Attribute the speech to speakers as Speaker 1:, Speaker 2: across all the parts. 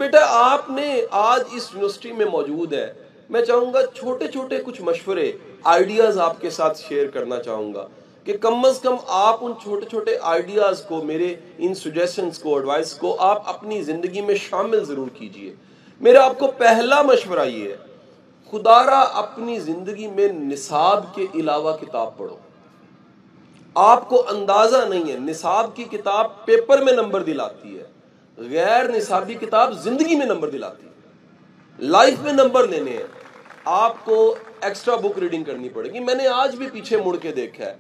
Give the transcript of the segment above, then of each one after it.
Speaker 1: بیٹا آپ نے آج اس یونیورسٹی میں موجود ہے، میں چاہوں گا چھوٹے چھوٹے کچھ مشورے، آئیڈیاز آپ کے ساتھ شیئر کرنا چاہوں گا کہ کم از کم آپ ان چھوٹے چھوٹے آئیڈیاز کو، میرے ان سجیشنز کو، ایڈوائس کو آپ اپنی زندگی میں شامل ضرور کیجئے۔ میرا آپ کو پہلا مشورہ یہ ہے، خدا را اپنی زندگی میں نصاب کے علاوہ کتاب پڑھو۔ آپ کو اندازہ نہیں ہے، نصاب کی کتاب پیپر میں نمبر دلاتی ہے، غیر نصابی کتاب زندگی میں نمبر دلاتی ہے۔ لائف میں نمبر لینے ہیں، آپ کو ایکسٹرا بک ریڈنگ کرنی پڑے گی۔ میں نے آج بھی پیچھے مڑ کے دیکھا ہے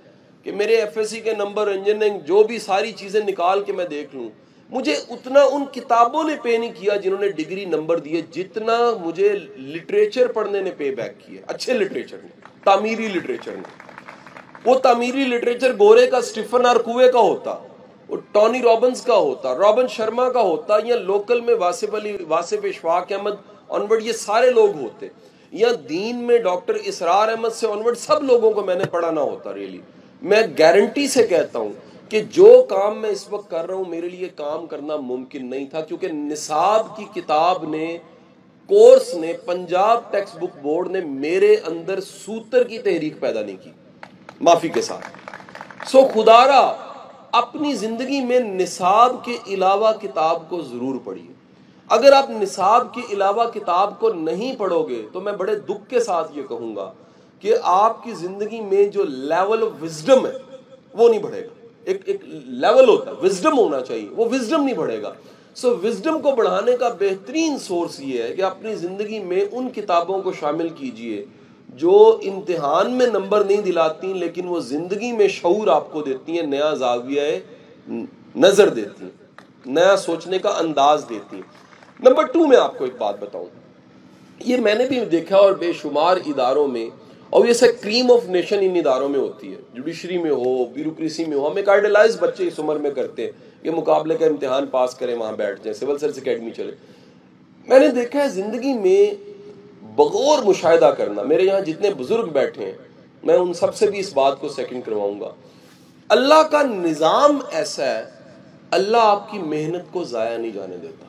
Speaker 1: کہ میرے ایف ایس سی کے نمبر، انجینئرنگ، جو بھی ساری چیزیں نکال کے میں دیکھ لوں، مجھے اتنا ان کتابوں نے پے نہیں کیا جنہوں نے ڈگری نمبر دیے، جتنا مجھے لٹریچر پڑھنے نے پے بیک کیا، اچھے لٹریچر نے، تعمیری لٹریچر نے۔ وہ تعمیری لٹریچر گورے کا، اسٹیفن آر کوے کا ہوتا، وہ ٹونی رابنز کا ہوتا، رابن شرما کا ہوتا، یا لوکل میں واصف اشفاق احمد آنورڈ، یہ سارے لوگ ہوتے، یا دین میں ڈاکٹر اسرار احمد سے آنورڈ، سب لوگوں کو میں نے پڑھانا ہوتا۔ ریلی میں گارنٹی سے کہتا ہوں کہ جو کام میں اس وقت کر رہا ہوں میرے لیے کام کرنا ممکن نہیں تھا، کیونکہ نصاب کی کتاب نے، کورس نے، پنجاب ٹیکسٹ بک بورڈ نے میرے اندر سوتر کی تحریک پیدا نہیں کی، معافی کے ساتھ۔ سو خدا را اپنی زندگی میں نصاب کے علاوہ کتاب کو ضرور پڑھیے۔ اگر آپ نصاب کے علاوہ کتاب کو نہیں پڑھو گے تو میں بڑے دکھ کے ساتھ یہ کہوں گا کہ آپ کی زندگی میں جو لیول آف وزڈم ہے وہ نہیں بڑھے گا۔ ایک لیول ہوتا ہے، وزڈم ہونا چاہیے، وہ وزڈم نہیں بڑھے گا۔ سو وزڈم کو بڑھانے کا بہترین سورس یہ ہے کہ اپنی زندگی میں ان کتابوں کو شامل کیجئے جو امتحان میں نمبر نہیں دلاتی لیکن وہ زندگی میں شعور آپ کو دیتی ہیں، نیا زاویہ نظر دیتی ہیں، نیا سوچنے کا انداز دیتی ہیں۔ نمبر 2 میں آپ کو ایک بات بتاؤں، یہ میں نے بھی دیکھا اور بے شمار اداروں میں، اور یہ سے کریم آف نیشن ان اداروں میں ہوتی ہے، جوڈیشری میں ہو، بیوروکریسی میں ہو، ہم ایک آئیڈیلائز بچے اس عمر میں کرتے ہیں کہ مقابلے کا امتحان پاس کریں، وہاں بیٹھ جائیں، سول سروس اکیڈمی چلے۔ میں نے دیکھا ہے زندگی میں بغور مشاہدہ کرنا، میرے یہاں جتنے بزرگ بیٹھے ہیں میں ان سب سے بھی اس بات کو سیکنڈ کرواؤں گا، اللہ کا نظام ایسا ہے، اللہ آپ کی محنت کو ضائع نہیں جانے دیتا۔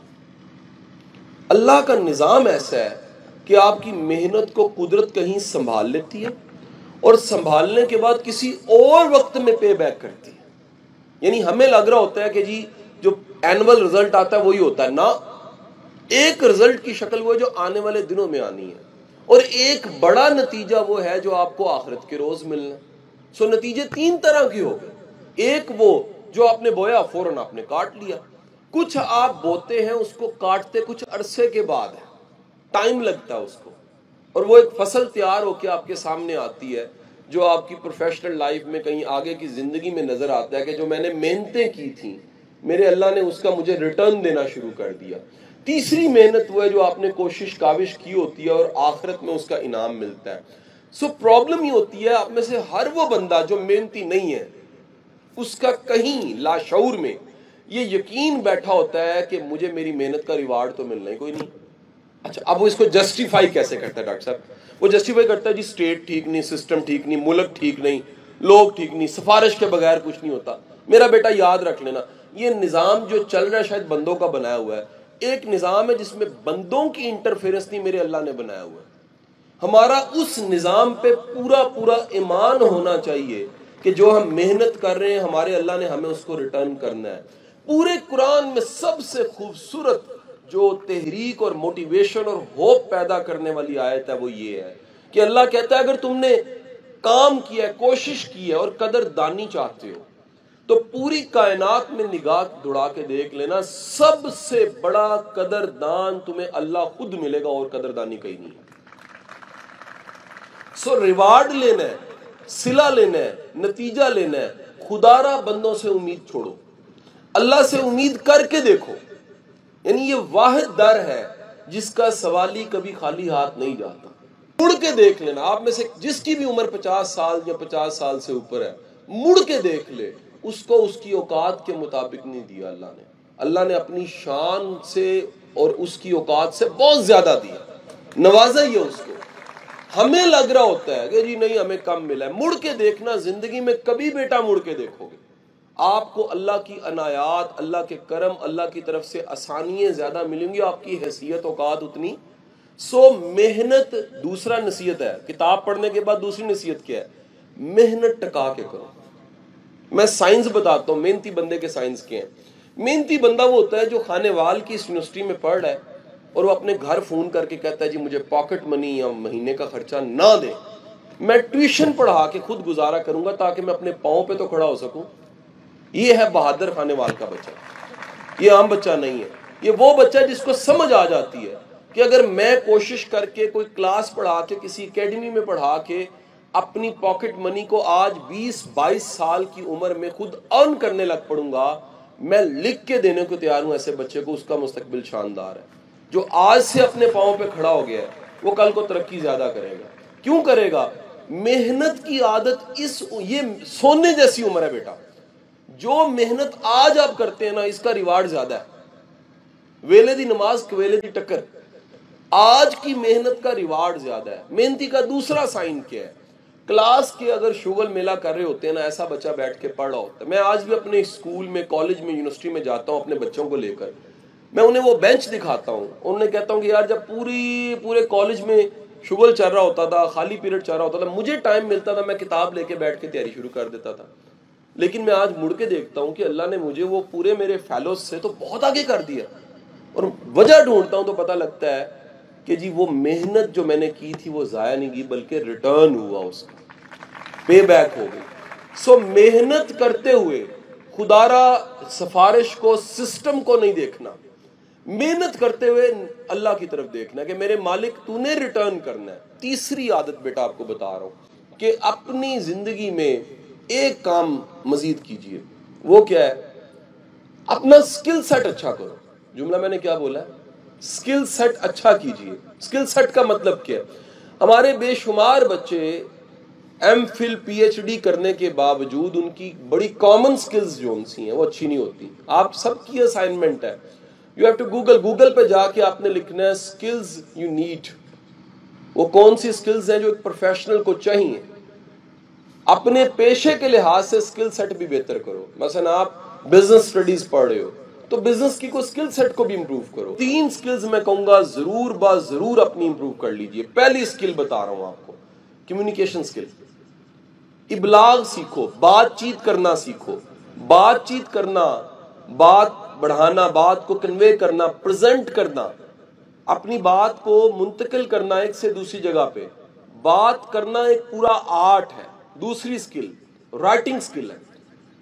Speaker 1: اللہ کا نظام ایسا ہے کہ آپ کی محنت کو قدرت کہیں سنبھال لیتی ہے اور سنبھالنے کے بعد کسی اور وقت میں پے بیک کرتی ہے۔ یعنی ہمیں لگ رہا ہوتا ہے کہ جی جو اینول رزلٹ آتا ہے وہی ہوتا ہے، نہ، ایک رزلٹ کی شکل وہ ہے جو آنے والے دنوں میں آنی ہے، اور ایک بڑا نتیجہ وہ ہے جو آپ کو آخرت کے روز ملنا ہے۔ سو نتیجے 3 طرح کے ہو گئے، ایک وہ جو آپ نے بویا فوراً آپ نے کاٹ لیا، کچھ آپ بوتے ہیں اس کو کاٹتے کچھ عرصے کے بعد ہے، ٹائم لگتا ہے اس کو، اور وہ ایک فصل تیار ہو کے آپ کے سامنے آتی ہے جو آپ کی پروفیشنل لائف میں کہیں آگے کی زندگی میں نظر آتا ہے کہ جو میں نے محنتیں کی تھیں میرے اللہ نے اس کا مجھے ریٹرن دینا شروع کر دیا۔ تیسری محنت وہ ہے جو آپ نے کوشش کاوش کی ہوتی ہے اور آخرت میں اس کا انعام ملتا ہے۔ سو پرابلم یہ ہوتی ہے آپ میں سے ہر وہ بندہ جو محنتی نہیں ہے اس کا کہیں لاشعور میں یہ یقین بیٹھا ہوتا ہے کہ مجھے میری محنت کا ریوارڈ تو ملنا ہی کوئی نہیں۔ اچھا، اب وہ اس کو جسٹیفائی کیسے کرتا ہے ڈاکٹر صاحب؟ وہ جسٹیفائی کرتا ہے جی اسٹیٹ ٹھیک نہیں، سسٹم ٹھیک نہیں، ملک ٹھیک نہیں، لوگ ٹھیک نہیں، سفارش کے بغیر کچھ نہیں ہوتا۔ میرا بیٹا یاد رکھ لینا، یہ نظام جو چل رہا ہے شاید بندوں کا بنایا ہوا ہے، ایک نظام ہے جس میں بندوں کی انٹرفیرنس نہیں، میرے اللہ نے بنایا ہوا ہے۔ ہمارا اس نظام پہ پورا ایمان ہونا چاہیے کہ جو ہم محنت کر رہے ہیں ہمارے اللہ نے ہمیں اس کو ریٹرن کرنا ہے۔ پورے قرآن میں سب سے خوبصورت جو تحریک اور موٹیویشن اور ہوپ پیدا کرنے والی آیت ہے وہ یہ ہے کہ اللہ کہتا ہے اگر تم نے کام کیا ہے، کوشش کی ہے اور قدر دانی چاہتے ہو تو پوری کائنات میں نگاہ دوڑا کے دیکھ لینا، سب سے بڑا قدردان تمہیں اللہ خود ملے گا اور قدردانی کہیں نہیں ہے۔ سو ریوارڈ لینا ہے، صلہ لینا ہے، نتیجہ لینا ہے، خدا را بندوں سے امید چھوڑو، اللہ سے امید کر کے دیکھو۔ یعنی یہ واحد در ہے جس کا سوالی کبھی خالی ہاتھ نہیں جاتا۔ مڑ کے دیکھ لینا، آپ میں سے جس کی بھی عمر 50 سال یا 50 سال سے اوپر ہے، مڑ کے دیکھ لے، اس کو اس کی اوقات کے مطابق نہیں دیا اللہ نے۔ اللہ نے اپنی شان سے اور اس کی اوقات سے بہت زیادہ دیا، نوازا ہی ہے اس کو۔ ہمیں لگ رہا ہوتا ہے کہ جی نہیں ہمیں کم ملا ہے، مڑ کے دیکھنا زندگی میں کبھی بیٹا مڑ کے دیکھو گے آپ کو اللہ کی عنایات، اللہ کے کرم، اللہ کی طرف سے آسانیاں زیادہ ملیں گی، آپ کی حیثیت اوقات اتنی. سو محنت دوسرا نصیحت ہے. کتاب پڑھنے کے بعد دوسری نصیحت کیا ہے؟ محنت ٹکا کے کرو. میں سائنس بتاتا ہوں، محنتی بندے کے سائنس کے ہیں. محنتی بندہ وہ ہوتا ہے جو خانے وال کی اس یونیورسٹی میں پڑھ رہا ہے اور وہ اپنے گھر فون کر کے کہتا ہے جی مجھے پاکٹ منی یا مہینے کا خرچہ نہ دے، میں ٹیوشن پڑھا کے خود گزارا کروں گا تاکہ میں اپنے پاؤں پہ تو کھڑا ہو سکوں. یہ ہے بہادر خانے وال کا بچہ. یہ عام بچہ نہیں ہے. یہ وہ بچہ جس کو سمجھ آ جاتی ہے کہ اگر میں کوشش کر کے کوئی کلاس پڑھا کے کسی اکیڈمی میں پڑھا کے اپنی پاکٹ منی کو آج 20-22 سال کی عمر میں خود ارن کرنے لگ پڑوں گا، میں لکھ کے دینے کو تیار ہوں ایسے بچے کو، اس کا مستقبل شاندار ہے. جو آج سے اپنے پاؤں پہ کھڑا ہو گیا ہے وہ کل کو ترقی زیادہ کرے گا. کیوں کرے گا؟ محنت کی عادت یہ سونے جیسی عمر ہے بیٹا. جو محنت آج آپ کرتے ہیں نا اس کا ریوارڈ زیادہ ہے. ویلے دی نماز کویلے دی ٹکر. آج کی محنت کا ریوارڈ زیادہ ہے. محنتی کا دوسرا سائن کیا ہے؟ کلاس کے اگر شغل میلہ کر رہے ہوتے ہیں نا، ایسا بچہ بیٹھ کے پڑھ رہا ہوتا ہے. میں آج بھی اپنے اسکول میں، کالج میں، یونیورسٹی میں جاتا ہوں اپنے بچوں کو لے کر، میں انہیں وہ بینچ دکھاتا ہوں، انہیں کہتا ہوں کہ یار جب پورے کالج میں شغل چل رہا ہوتا تھا، خالی پیریڈ چل رہا ہوتا تھا، مجھے ٹائم ملتا تھا، میں کتاب لے کے بیٹھ کے تیاری شروع کر دیتا تھا. لیکن میں آج مڑ کے دیکھتا ہوں کہ اللہ نے مجھے وہ پورے میرے فیلوز سے تو بہت آگے کر دیا، اور وجہ ڈھونڈتا ہوں تو پتہ لگتا ہے کہ جی وہ محنت جو میں نے کی تھی وہ ضائع نہیں گئی بلکہ ریٹرن ہوا، اس کا پے بیک ہو گئی. سو محنت کرتے ہوئے خدا را سفارش کو، سسٹم کو نہیں دیکھنا، محنت کرتے ہوئے اللہ کی طرف دیکھنا کہ میرے مالک تو نے ریٹرن کرنا ہے. تیسری عادت بیٹا آپ کو بتا رہا ہوں کہ اپنی زندگی میں ایک کام مزید کیجئے. وہ کیا ہے؟ اپنا سکل سیٹ اچھا کرو. جملہ میں نے کیا بولا ہے؟ سکل سیٹ اچھا کیجئے. سکل سیٹ کا مطلب کیا ہے؟ ہمارے بے شمار بچے M Phil P H D کرنے کے باوجود ان کی بڑی کامن سکلز جو ان سی ہیں وہ اچھی نہیں ہوتی. آپ سب کی اسائنمنٹ ہے، یو ہیو ٹو گوگل پہ جا کے آپ نے لکھنا ہے سکلز یو نیڈ. وہ کون سی سکلز ہیں جو ایک پروفیشنل کو چاہیے. اپنے پیشے کے لحاظ سے سکل سیٹ بھی بہتر کرو. مثلا آپ بزنس اسٹڈیز پڑھ رہے ہو تو بزنس کی کوئی سکل سیٹ کو بھی امپروو کرو. 3 سکلز میں کہوں گا ضرور اپنی امپروو کر لیجئے. پہلی سکل بتا رہا ہوں آپ کو، کمیونیکیشن سکل. ابلاغ سیکھو، بات چیت کرنا سیکھو. بات چیت کرنا، بات بڑھانا، بات کو کنوے کرنا، پریزنٹ کرنا، اپنی بات کو منتقل کرنا ایک سے دوسری جگہ پہ. بات کرنا ایک پورا آرٹ ہے. دوسری سکل رائٹنگ سکل ہے.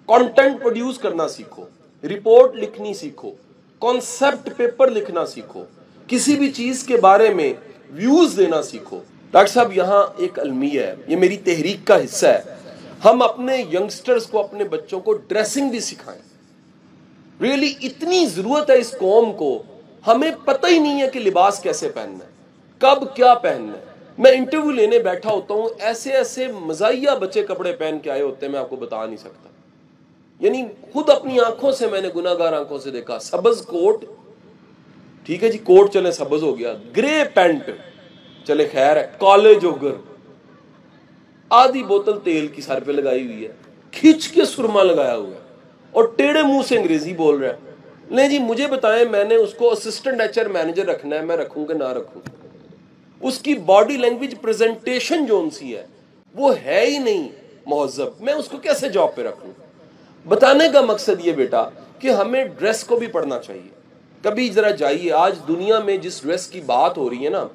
Speaker 1: کانٹینٹ پروڈیوس کرنا سیکھو، رپورٹ لکھنی سیکھو، کانسیپٹ پیپر لکھنا سیکھو، کسی بھی چیز کے بارے میں ویوز دینا سیکھو. ڈاکٹر صاحب یہاں ایک المیہ ہے، یہ میری تحریک کا حصہ ہے. ہم اپنے ینگسٹرز کو، اپنے بچوں کو ڈریسنگ بھی سکھائیں. ریئلی اتنی ضرورت ہے اس قوم کو. ہمیں پتہ ہی نہیں ہے کہ لباس کیسے پہننا ہے، کب کیا پہننا ہے. میں انٹرویو لینے بیٹھا ہوتا ہوں، ایسے مزاحیہ بچے کپڑے پہن کے آئے ہوتے ہیں، میں آپ کو بتا نہیں سکتا. یعنی خود اپنی آنکھوں سے میں نے گناہگار آنکھوں سے دیکھا. سبز کوٹ، ٹھیک ہے جی کوٹ چلے سبز ہو گیا، گرے پینٹ چلے خیر ہے، کالے جوگر، آدھی بوتل تیل کی سر پہ لگائی ہوئی ہے، کھچ کے سرما لگایا ہوا ہے اور ٹیڑے منہ سے انگریزی بول رہا ہے. نہیں جی مجھے بتائیں، میں نے اس کو اسسٹنٹ ایچ آر مینیجر رکھنا ہے، میں رکھوں کہ نہ رکھوں؟ اس کی باڈی لینگویج پریزنٹیشن جو ان سی ہے وہ ہے ہی نہیں مہذب، میں اس کو کیسے جاب پہ رکھوں؟ بتانے کا مقصد یہ بیٹا کہ ہمیں ڈریس کو بھی پڑھنا چاہیے. کبھی ذرا جائیے، آج دنیا میں جس ڈریس کی بات ہو رہی ہے نا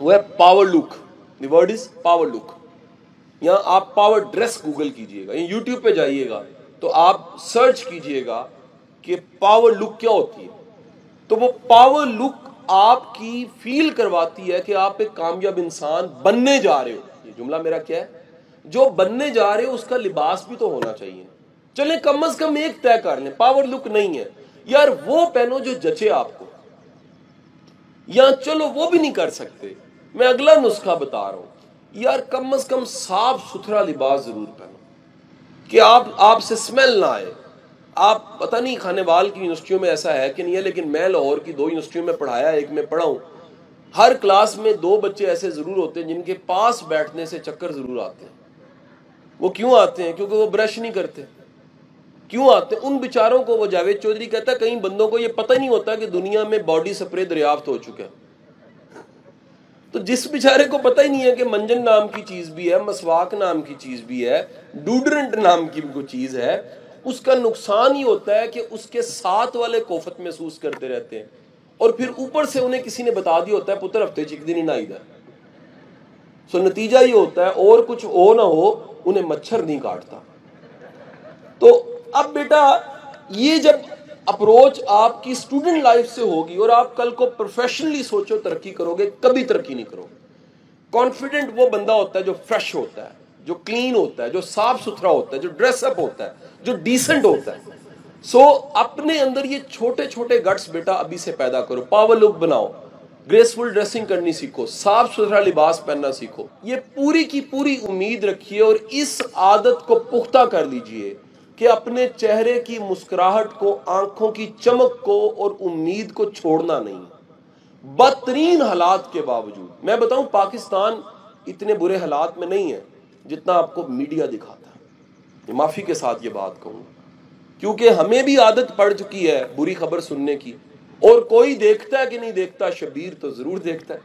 Speaker 1: وہ ہے power luck. The word is power luck. یہاں آپ پاور ڈریس گوگل کیجئے گا، یوٹیوب پہ جائیے گا تو آپ سرچ کیجئے گا کہ پاور لک کیا ہوتی ہے. تو وہ پاور لک آپ کی فیل کرواتی ہے کہ آپ ایک کامیاب انسان بننے جا رہے ہو. یہ جملہ میرا کیا ہے؟ جو بننے جا رہے ہو اس کا لباس بھی تو ہونا چاہیے. چلیں کم از کم ایک طے کر لیں، پاور لک نہیں ہے یار وہ پہنو جو جچے آپ کو. یا چلو وہ بھی نہیں کر سکتے، میں اگلا نسخہ بتا رہا ہوں، یار کم از کم صاف ستھرا لباس ضرور پہنو کہ آپ سے سمیل نہ آئے. آپ پتہ نہیں خانے وال کی یونیورسٹیوں میں ایسا ہے کہ نہیں ہے، لیکن میں لاہور کی 2 یونیورسٹیوں میں پڑھایا، ایک میں پڑھا ہوں. ہر کلاس میں 2 بچے ایسے ضرور ہوتے ہیں جن کے پاس بیٹھنے سے چکر ضرور آتے ہیں. وہ کیوں آتے ہیں؟ کیونکہ وہ برش نہیں کرتے. کیوں آتے ہیں؟ ان بیچاروں کو، وہ جاوید چودھری کہتا ہے کئی بندوں کو یہ پتہ نہیں ہوتا کہ دنیا میں باڈی سپرے دریافت ہو چکا ہے. تو جس بیچارے کو پتہ ہی نہیں ہے کہ منجن نام کی چیز بھی ہے، مسواک نام کی چیز بھی ہے، ڈوڈرنٹ نام کی کوئی چیز ہے، اس کا نقصان ہی ہوتا ہے کہ اس کے ساتھ والے کوفت محسوس کرتے رہتے ہیں، اور پھر اوپر سے انہیں کسی نے بتا دیا ہوتا ہے پتر ہفتے چ ایک دن ہی نہائی دا. سو نتیجہ یہ ہوتا ہے اور کچھ ہو نہ ہو انہیں مچھر نہیں کاٹتا. تو اب بیٹا یہ جب اپروچ آپ کی اسٹوڈنٹ لائف سے ہوگی اور آپ کل کو پروفیشنلی سوچو ترقی کرو گے، کبھی ترقی نہیں کرو گے. کانفیڈنٹ وہ بندہ ہوتا ہے جو فریش ہوتا ہے، جو کلین ہوتا ہے، جو صاف ستھرا ہوتا ہے، جو ڈریس اپ ہوتا ہے، جو ڈیسنٹ ہوتا ہے. سو اپنے اندر یہ چھوٹے چھوٹے گٹس بیٹا ابھی سے پیدا کرو. پاور لک بناؤ، گریسفل ڈریسنگ کرنی سیکھو، صاف ستھرا لباس پہننا سیکھو. یہ پوری کی پوری امید رکھیے اور اس عادت کو پختہ کر لیجئے کہ اپنے چہرے کی مسکراہٹ کو، آنکھوں کی چمک کو اور امید کو چھوڑنا نہیں. بدترین حالات کے باوجود میں بتاؤں پاکستان اتنے برے حالات میں نہیں ہے جتنا آپ کو میڈیا دکھاتا ہے. معافی کے ساتھ یہ بات کہوں کیونکہ ہمیں بھی عادت پڑ چکی ہے بری خبر سننے کی، اور کوئی دیکھتا ہے کہ نہیں دیکھتا، شبیر تو ضرور دیکھتا ہے.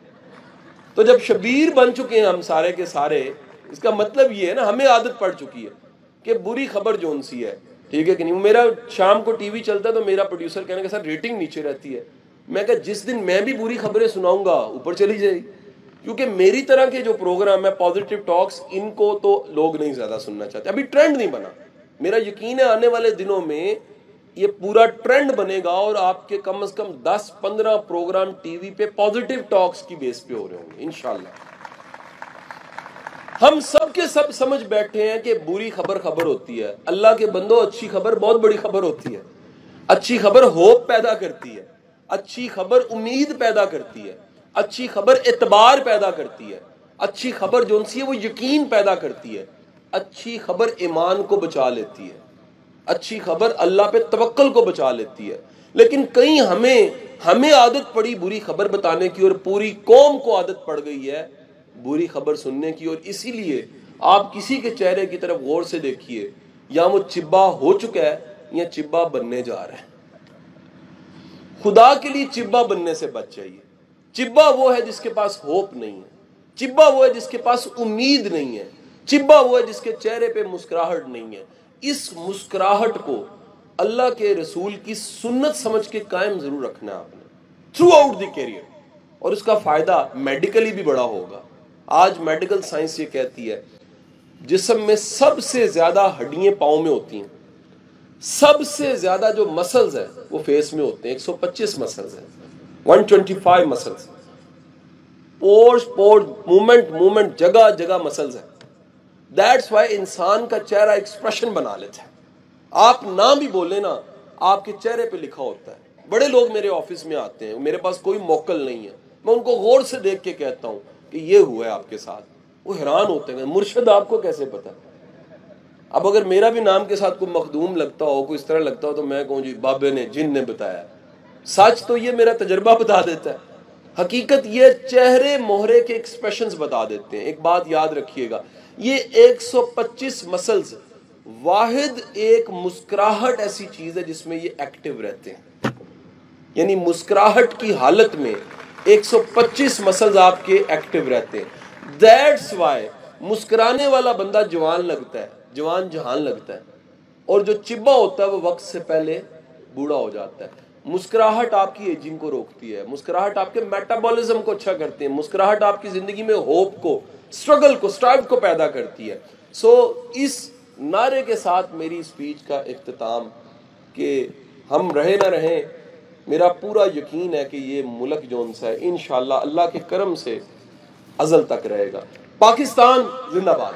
Speaker 1: تو جب شبیر بن چکے ہیں ہم سارے کے سارے، اس کا مطلب یہ ہے نا ہمیں عادت پڑ چکی ہے کہ بری خبر جون سی ہے، ٹھیک ہے کہ نہیں. میرا شام کو ٹی وی چلتا ہے تو میرا پروڈیوسر کہنے کہ سر ریٹنگ نیچے رہتی ہے. میں کہا جس دن میں بھی بری خبریں سناؤں گا اوپر چلی جائے گی، کیونکہ میری طرح کے جو پروگرام ہے پازیٹیو ٹاکس، ان کو تو لوگ نہیں زیادہ سننا چاہتے. ابھی ٹرینڈ نہیں بنا. میرا یقین ہے آنے والے دنوں میں یہ پورا ٹرینڈ بنے گا اور آپ کے کم از کم 10-15 پروگرام ٹی وی پہ پازیٹیو ٹاکس کی بیس پہ ہو رہے ہوں گے انشاءاللہ. ہم سب کے سب سمجھ بیٹھے ہیں کہ بری خبر خبر ہوتی ہے. اللہ کے بندو اچھی خبر بہت بڑی خبر ہوتی ہے. اچھی خبر ہوپ پیدا کرتی ہے، اچھی خبر امید پیدا کرتی ہے، اچھی خبر اعتبار پیدا کرتی ہے، اچھی خبر جو سی ہے وہ یقین پیدا کرتی ہے، اچھی خبر ایمان کو بچا لیتی ہے، اچھی خبر اللہ پہ توکل کو بچا لیتی ہے. لیکن کہیں ہمیں عادت پڑی بری خبر بتانے کی، اور پوری قوم کو عادت پڑ گئی ہے بری خبر سننے کی. اور اسی لیے آپ کسی کے چہرے کی طرف غور سے دیکھیے، یا وہ چبا ہو چکا ہے یا چبا بننے جا رہا ہے. خدا کے لیے چبا بننے سے بچ جائیے. چبا وہ ہے جس کے پاس ہوپ نہیں ہے، چبا وہ ہے جس کے پاس امید نہیں ہے، چبا وہ ہے جس کے چہرے پہ مسکراہٹ نہیں ہے. اس مسکراہٹ کو اللہ کے رسول کی سنت سمجھ کے قائم ضرور رکھنا ہے آپ نے تھرو آؤٹ دی کیریئر، اور اس کا فائدہ میڈیکلی بھی بڑا ہوگا. آج میڈیکل سائنس یہ کہتی ہے جسم میں سب سے زیادہ ہڈیاں پاؤں میں ہوتی ہیں، سب سے زیادہ جو مسلز ہیں وہ فیس میں ہوتے ہیں. 125 مسلز ہیں، 125 مسلز. پور موومنٹ جگہ جگہ مسلز ہیں. دیٹس وائی انسان کا چہرہ ایکسپریشن بنا لیتا ہے. آپ نہ بھی بولیں نا، آپ کے چہرے پہ لکھا ہوتا ہے. بڑے لوگ میرے آفس میں آتے ہیں، میرے پاس کوئی موکل نہیں ہے، میں ان کو غور سے دیکھ کے کہتا ہوں کہ یہ ہوا ہے آپ کے ساتھ. وہ حیران ہوتے ہیں مرشد آپ کو کیسے پتا. اب اگر میرا بھی نام کے ساتھ کوئی مخدوم لگتا ہو، کوئی اس طرح لگتا ہو، تو میں کہوں جی بابے نے جن نے بتایا. سچ تو یہ میرا تجربہ بتا دیتا ہے، حقیقت یہ چہرے مہرے کے ایکسپریشنز بتا دیتے ہیں. ایک بات یاد رکھیے گا، یہ 125 مسلز واحد ایک مسکراہٹ ایسی چیز ہے جس میں یہ ایکٹیو رہتے ہیں. یعنی مسکراہٹ کی حالت میں 125 مسلز آپ کے ایکٹیو رہتے ہیں. دیٹس وائی مسکرانے والا بندہ جوان لگتا ہے، جوان جہان لگتا ہے، اور جو چبا ہوتا ہے وہ وقت سے پہلے بوڑھا ہو جاتا ہے. مسکراہٹ آپ کی ایجنگ کو روکتی ہے، مسکراہٹ آپ کے میٹابولزم کو اچھا کرتی ہے، مسکراہٹ آپ کی زندگی میں ہوپ کو، اسٹرگل کو، اسٹرائیو کو پیدا کرتی ہے. سو اس نعرے کے ساتھ میری اسپیچ کا اختتام کہ ہم رہے نہ رہیں، میرا پورا یقین ہے کہ یہ ملک جون سا ہے انشاءاللہ اللہ کے کرم سے ازل تک رہے گا. پاکستان زندہ باد.